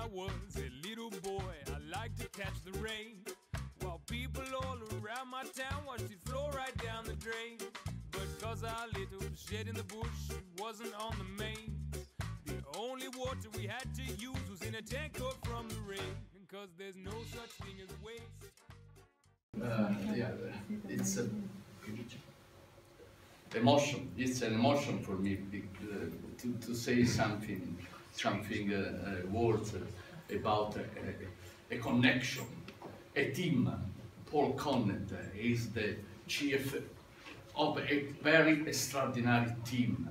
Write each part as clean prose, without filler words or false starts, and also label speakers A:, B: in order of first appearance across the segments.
A: I was a little boy, I liked to catch the rain, while people all around my town watched it flow right down the drain. But cause our little shed in the bush wasn't on the main, the only water we had to use was in a tank up from the rain. And cause there's no such thing as waste.
B: Yeah, it's emotion. It's an emotion for me to say something words about a connection, a team. Paul Connett is the chief of a very extraordinary team.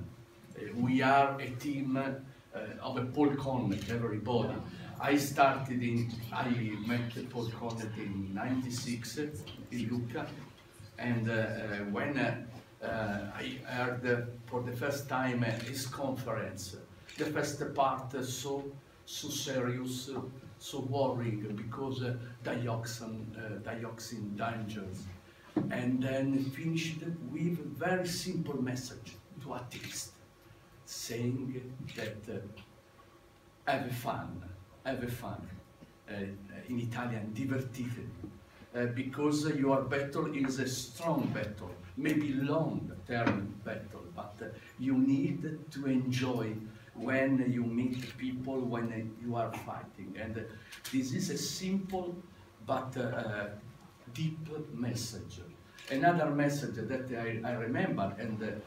B: We are a team of a Paul Connett, everybody. I met Paul Connett in '96 in Lucca, and when I heard for the first time his conference, the first part so serious, so worrying because dioxin dangers, and then finished with a very simple message to atheists, saying that have fun, in Italian, divertitevi, because your battle is a strong battle, maybe long-term battle, but you need to enjoy when you meet people, when you are fighting. And this is a simple but deep message. Another message that I remember and that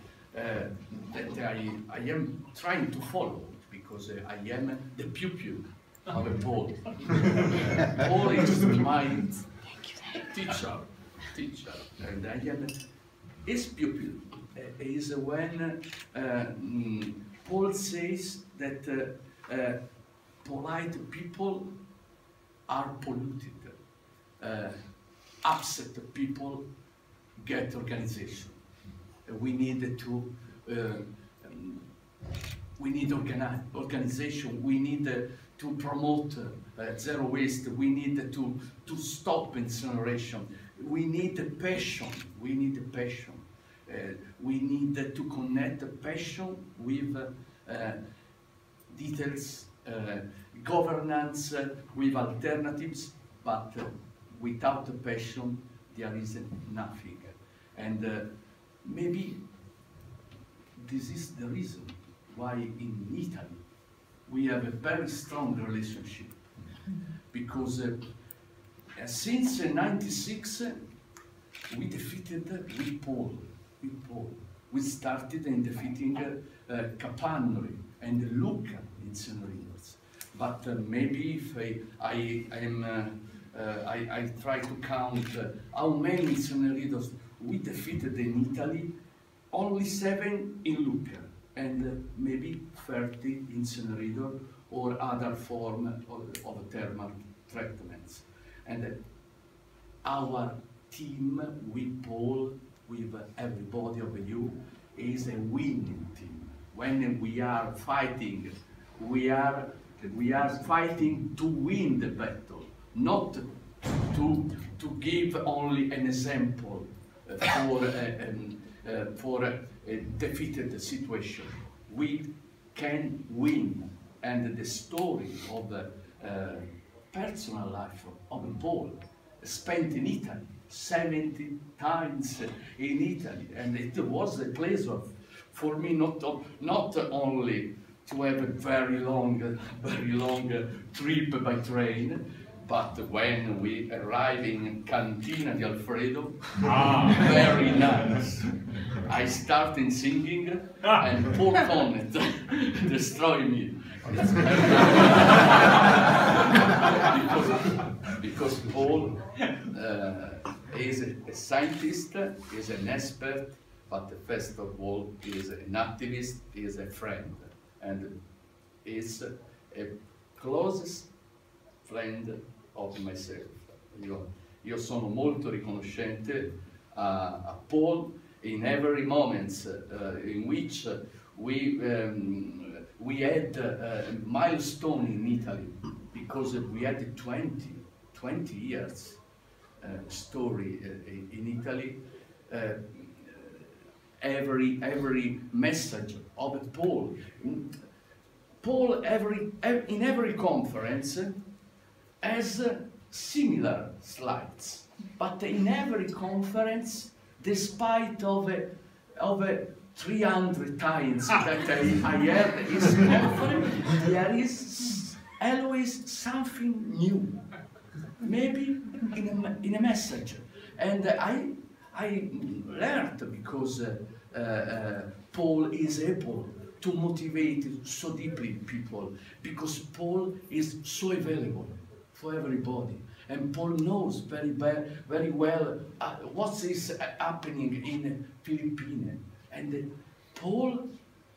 B: I am trying to follow, because I am the pupil of a Paul. Paul is my teacher, and I am his pupil. Is when Paul says that polite people are polluted, upset people get organization. We need to organization. We need to promote zero waste. We need to stop incineration. We need passion. We need passion. We need to connect passion with details, governance, with alternatives, but without passion there is nothing. And maybe this is the reason why in Italy we have a very strong relationship, because since '96 we defeated with Paul. We started in defeating Capannori and Lucca incinerators. But maybe if I try to count how many incinerators we defeated in Italy, only 7 in Lucca, and maybe 30 incinerator or other form of thermal treatments. And our team with Paul, with everybody of you, is a winning team. When we are fighting, we are fighting to win the battle, not to give only an example for a defeated situation. We can win, and the story of the personal life of Paul, spent in Italy, 70 times in Italy, and it was a pleasure for me not only to have a very long trip by train, but when we arrive in Cantina di Alfredo, very nice. I started singing, and Paul Connett destroyed me. Because Paul is a scientist, is an expert, but first of all is an activist, is a friend, and is a closest friend of myself. Io sono molto riconoscente a Paul in every moment in which we had a milestone in Italy, because we had 20 years story in Italy. Every message of Paul Paul, in every conference, has similar slides. But in every conference, despite of 300 times that I heard his conference, there is always something new, maybe in a message. And I learned because Paul is able to motivate so deeply people, because Paul is so available for everybody. And Paul knows very well what is happening in Philippines. And Paul,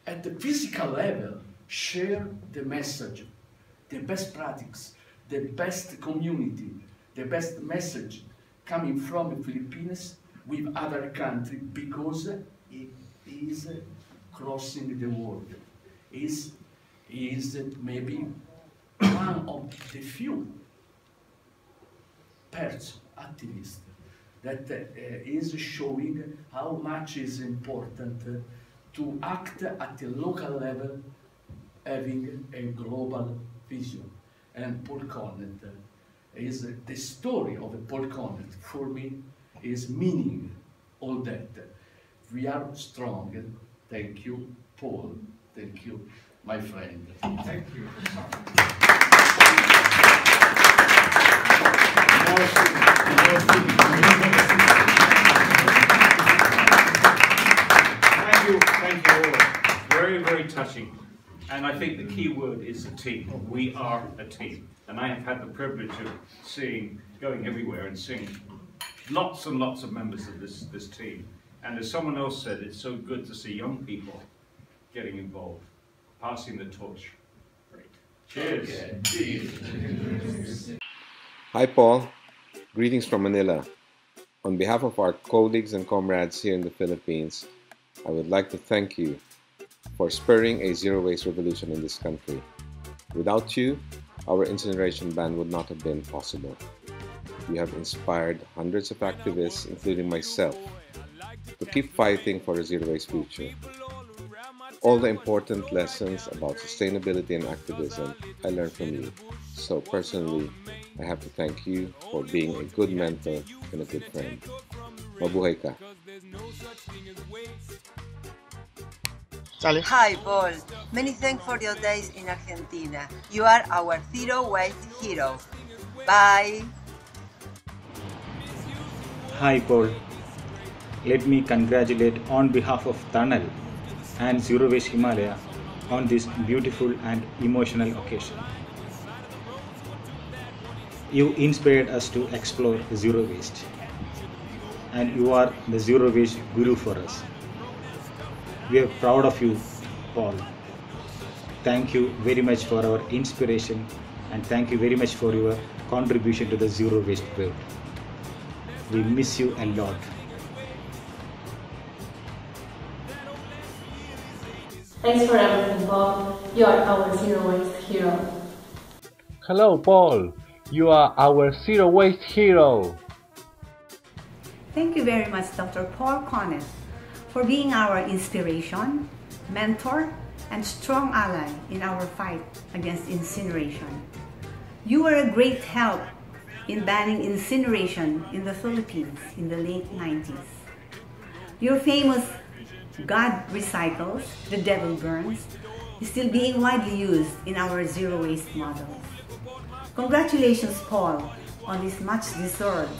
B: at the physical level, share the message, the best practice, the best community, the best message coming from the Philippines with other countries, because it is crossing the world. Is maybe one of the few activists that is showing how much is important to act at the local level, having a global vision. And Paul Connett is the story of Paul Connett, for me, is meaning all that. We are strong. Thank you, Paul. Thank you, my friend.
C: Thank you.
D: Thank you all. Very, very touching. And I think the key word is a team. We are a team. And I have had the privilege of going everywhere and seeing lots and lots of members of this team. And as someone else said, it's so good to see young people getting involved, passing the torch. Great. Cheers.
B: Okay. Cheers.
E: Hi, Paul. Greetings from Manila. On behalf of our colleagues and comrades here in the Philippines, I would like to thank you for spurring a zero-waste revolution in this country. Without you, our incineration ban would not have been possible. You have inspired hundreds of activists, including myself, to keep fighting for a zero-waste future. All the important lessons about sustainability and activism I learned from you. So personally, I have to thank you for being a good mentor and a good friend. Mabuhay ka.
F: Hi, Paul. Many thanks for your days in Argentina. You are our zero-waste hero. Bye.
G: Hi, Paul. Let me congratulate on behalf of Tunnel and Zero Waste Himalaya on this beautiful and emotional occasion. You inspired us to explore zero waste, and you are the zero waste guru for us. We are proud of you, Paul. Thank you very much for our inspiration, and thank you very much for your contribution to the zero waste world. We miss you a lot.
H: Thanks for everything, Paul. You are our zero waste hero.
I: Hello, Paul. You are our zero waste hero.
J: Thank you very much, Dr. Paul Connett, for being our inspiration, mentor, and strong ally in our fight against incineration. You were a great help in banning incineration in the Philippines in the late 90s. Your famous "God recycles, the devil burns" is still being widely used in our zero waste models. Congratulations, Paul, on this much-deserved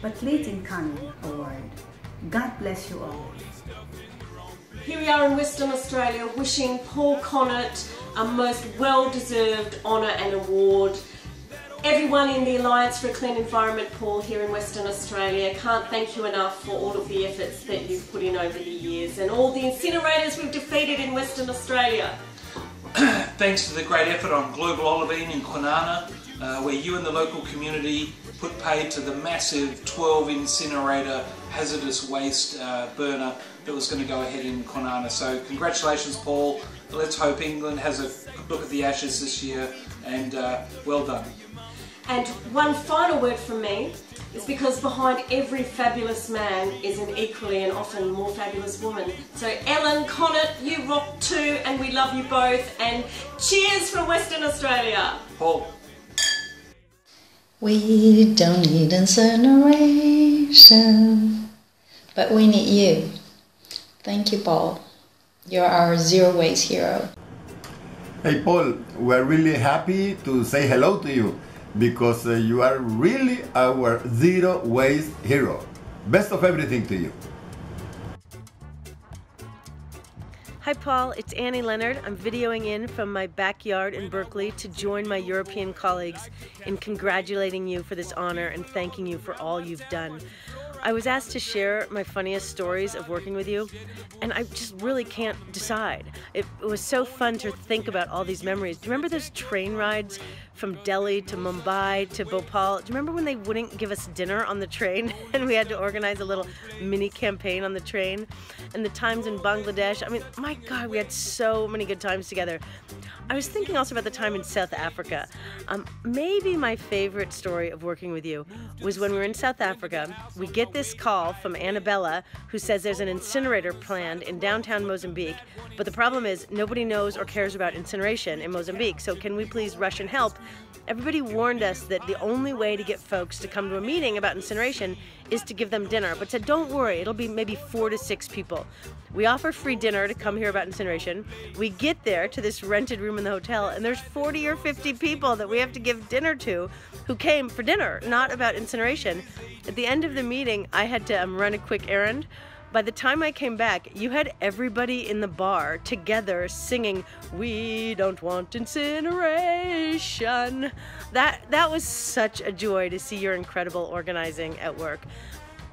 J: but late in coming award. God bless you all.
K: Here we are in Western Australia wishing Paul Connett a most well-deserved honour and award. Everyone in the Alliance for a Clean Environment, Paul, here in Western Australia, can't thank you enough for all of the efforts that you've put in over the years and all the incinerators we've defeated in Western Australia.
L: Thanks to the great effort on Global Olivine in Kwinana, where you and the local community put paid to the massive 12 incinerator hazardous waste burner that was going to go ahead in Kwinana. So congratulations, Paul. Let's hope England has a good look at the ashes this year, and well done.
K: And one final word from me is because behind every fabulous man is an equally and often more fabulous woman. So Ellen, Connett, you rock too, and we love you both, and cheers from Western Australia.
L: Paul.
C: We don't need incineration, but we need you. Thank you, Paul. You're our zero waste hero.
M: Hey Paul, we're really happy to say hello to you because you are really our zero waste hero. Best of everything to you.
N: Hi Paul, it's Annie Leonard. I'm videoing in from my backyard in Berkeley to join my European colleagues in congratulating you for this honor and thanking you for all you've done. I was asked to share my funniest stories of working with you, and I just really can't decide. It was so fun to think about all these memories. Do you remember those train rides from Delhi to Mumbai to Bhopal? Do you remember when they wouldn't give us dinner on the train and we had to organize a little mini campaign on the train? And the times in Bangladesh, I mean, my God, we had so many good times together. I was thinking also about the time in South Africa. Maybe my favorite story of working with you was when we were in South Africa. We get this call from Annabella who says there's an incinerator planned in downtown Mozambique, but the problem is nobody knows or cares about incineration in Mozambique, so can we please rush and help? Everybody warned us that the only way to get folks to come to a meeting about incineration is to give them dinner, but said don't worry, it'll be maybe 4 to 6 people. We offer free dinner to come hear about incineration. We get there to this rented room in the hotel and there's 40 or 50 people that we have to give dinner to who came for dinner, not about incineration. At the end of the meeting, I had to run a quick errand. By the time I came back, you had everybody in the bar together singing, "We don't want incineration." That was such a joy to see your incredible organizing at work.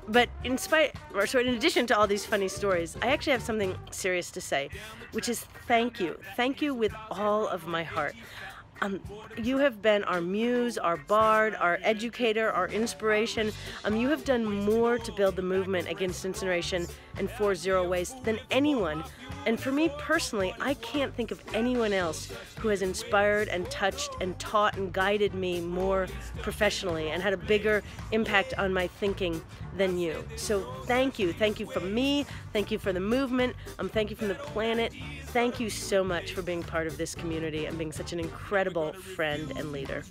N: But in addition to all these funny stories, I actually have something serious to say, which is thank you. Thank you with all of my heart. You have been our muse, our bard, our educator, our inspiration. You have done more to build the movement against incineration and for zero waste than anyone. And for me personally, I can't think of anyone else who has inspired and touched and taught and guided me more professionally and had a bigger impact on my thinking than you. So thank you. Thank you from me. Thank you for the movement. Thank you from the planet. Thank you so much for being part of this community and being such an incredible friend and leader.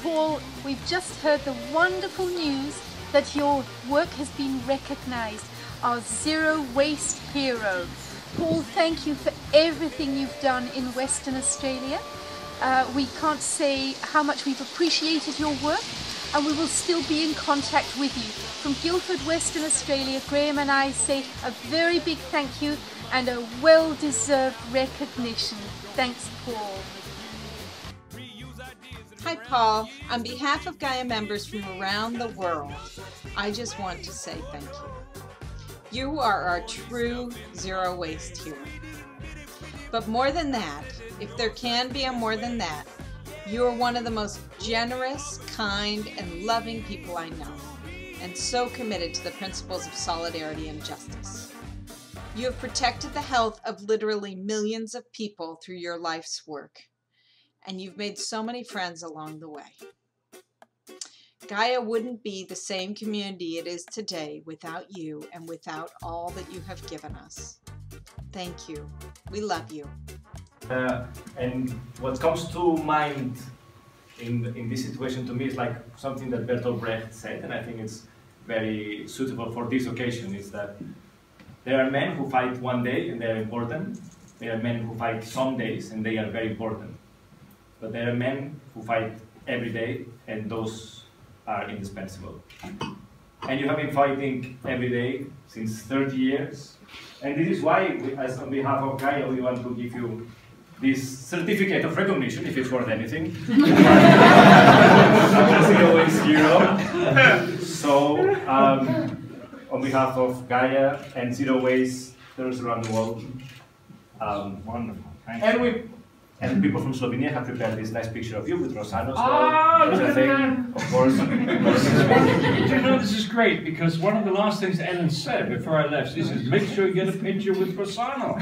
O: Paul, we've just heard the wonderful news that your work has been recognized, our zero waste hero. Paul, thank you for everything you've done in Western Australia. We can't say how much we've appreciated your work, and we will still be in contact with you. From Guildford, Western Australia, Graham and I say a very big thank you and a well-deserved recognition. Thanks, Paul.
P: Hi, Paul. On behalf of Gaia members from around the world, I just want to say thank you. You are our true zero waste hero. But more than that, if there can be a more than that, you are one of the most generous, kind, and loving people I know, and so committed to the principles of solidarity and justice. You have protected the health of literally millions of people through your life's work, and you've made so many friends along the way. Gaia wouldn't be the same community it is today without you and without all that you have given us. Thank you. We love you.
D: And what comes to mind in this situation to me is like something that Bertolt Brecht said, and I think it's very suitable for this occasion, is that there are men who fight one day and they are important. There are men who fight some days and they are very important. But there are men who fight every day and those are indispensable. And you have been fighting every day since 30 years. And this is why, as on behalf of Gaia, we want to give you this certificate of recognition, if it's worth anything. Zero waste hero. So, on behalf of Gaia and zero wasters around the world, wonderful. And people from Slovenia have prepared this nice picture of you with Rosanos.
Q: Look at that!
D: Of course.
Q: Do you know, this is great, because one of the last things Ellen said before I left is make sure you get a picture with Rosano.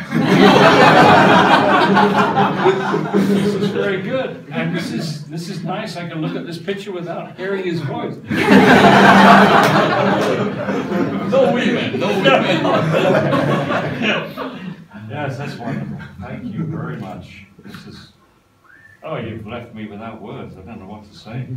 Q: This is very good. And this this is nice. I can look at this picture without hearing his voice.
R: No women, no women.
Q: Yes, that's wonderful. Thank you very much. This is. Oh, you've left me without words. I don't know what to say.